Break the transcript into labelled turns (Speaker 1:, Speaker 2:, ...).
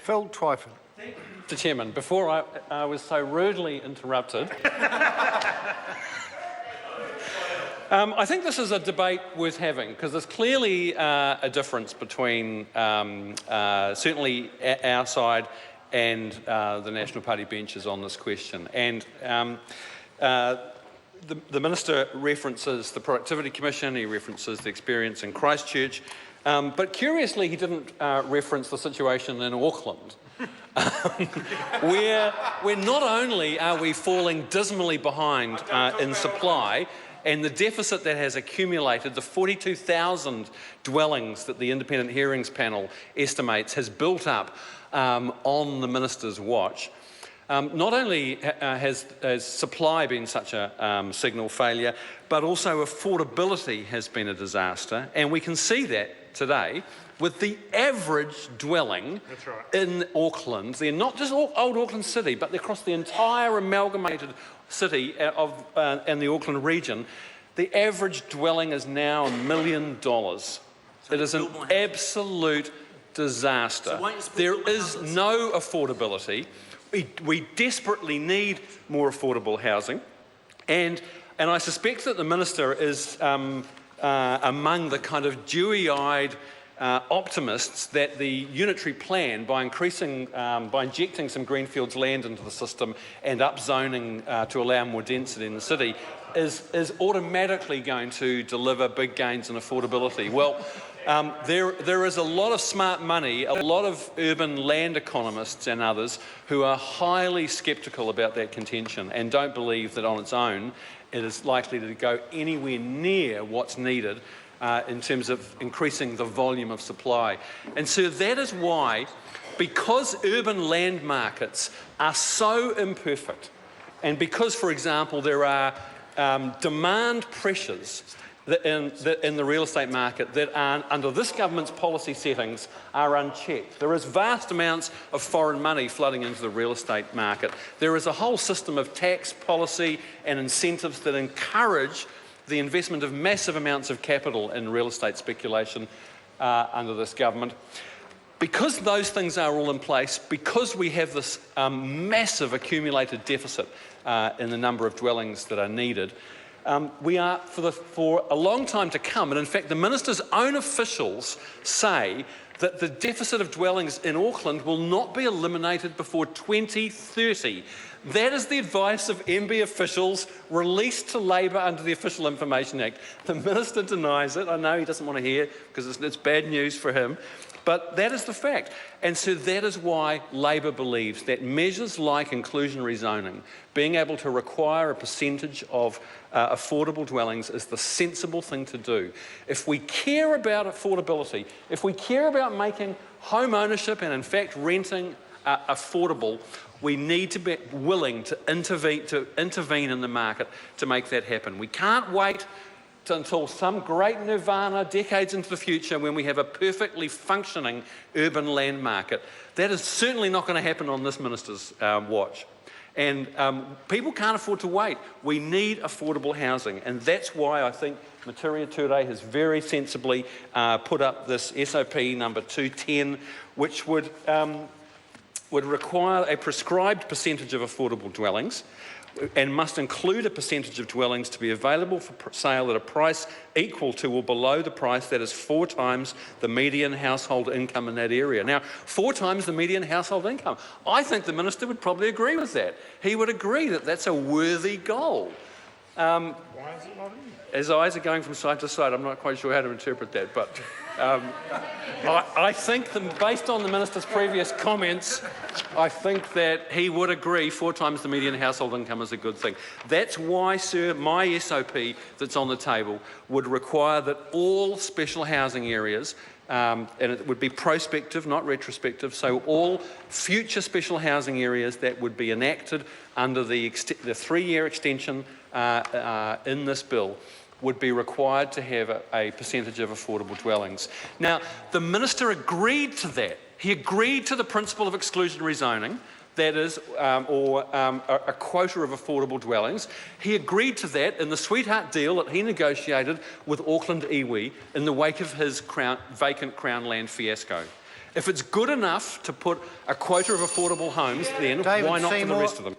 Speaker 1: Phil Twyford.
Speaker 2: Mr. Chairman, before I was so rudely interrupted, I think this is a debate worth having, because there's clearly a difference between certainly our side and the National Party benches on this question. And the Minister references the Productivity Commission, he references the experience in Christchurch, but curiously he didn't reference the situation in Auckland, where not only are we falling dismally behind in supply, and the deficit that has accumulated, the 42,000 dwellings that the Independent Hearings Panel estimates has built up on the Minister's watch. Not only has supply been such a signal failure, but also affordability has been a disaster, and we can see that today with the average dwelling in Auckland. They're not just old Auckland City, but they're across the entire amalgamated city and the Auckland region. The average dwelling is now $1 million. It is an absolute disaster. There is no affordability. We desperately need more affordable housing, and I suspect that the Minister is among the kind of dewy-eyed optimists that the unitary plan, by injecting some greenfields land into the system and upzoning to allow more density in the city, is automatically going to deliver big gains in affordability. Well, there is a lot of smart money, a lot of urban land economists and others who are highly sceptical about that contention and don't believe that on its own it is likely to go anywhere near what's needed in terms of increasing the volume of supply. And so that is why, because urban land markets are so imperfect, and because, for example, there are demand pressures in the real estate market that are, under this government's policy settings, are unchecked. There is vast amounts of foreign money flooding into the real estate market. There is a whole system of tax policy and incentives that encourage the investment of massive amounts of capital in real estate speculation under this government. Because those things are all in place, because we have this massive accumulated deficit in the number of dwellings that are needed, we are, for a long time to come, and in fact the Minister's own officials say that the deficit of dwellings in Auckland will not be eliminated before 2030. That is the advice of MB officials released to Labor under the Official Information Act. The Minister denies it. I know he doesn't want to hear because it's bad news for him, but that is the fact. And so that is why Labor believes that measures like inclusionary zoning, being able to require a percentage of affordable dwellings, is the sensible thing to do. If we care about affordability, if we care about making home ownership and in fact renting affordable, we need to be willing to intervene in the market to make that happen. We can't wait until some great nirvana decades into the future when we have a perfectly functioning urban land market. That is certainly not going to happen on this Minister's watch. And people can't afford to wait. We need affordable housing, and that's why I think Materia Ture has very sensibly put up this SOP number 210, which would require a prescribed percentage of affordable dwellings and must include a percentage of dwellings to be available for sale at a price equal to or below the price that is 4 times the median household income in that area. Now, 4 times the median household income. I think the Minister would probably agree with that. He would agree that that's a worthy goal.
Speaker 1: Why is it not in?
Speaker 2: His eyes are going from side to side. I'm not quite sure how to interpret that, but I think based on the Minister's previous comments, I think that he would agree 4 times the median household income is a good thing. That's why, sir, my SOP that's on the table would require that all special housing areas, and it would be prospective, not retrospective, so all future special housing areas that would be enacted under the 3-year extension in this bill would be required to have a percentage of affordable dwellings. Now, the Minister agreed to that. He agreed to the principle of exclusionary zoning, that is, a quota of affordable dwellings. He agreed to that in the sweetheart deal that he negotiated with Auckland Iwi in the wake of his vacant Crown land fiasco. If it's good enough to put a quota of affordable homes, then
Speaker 1: David
Speaker 2: why not for the
Speaker 1: Seymour.
Speaker 2: rest of them?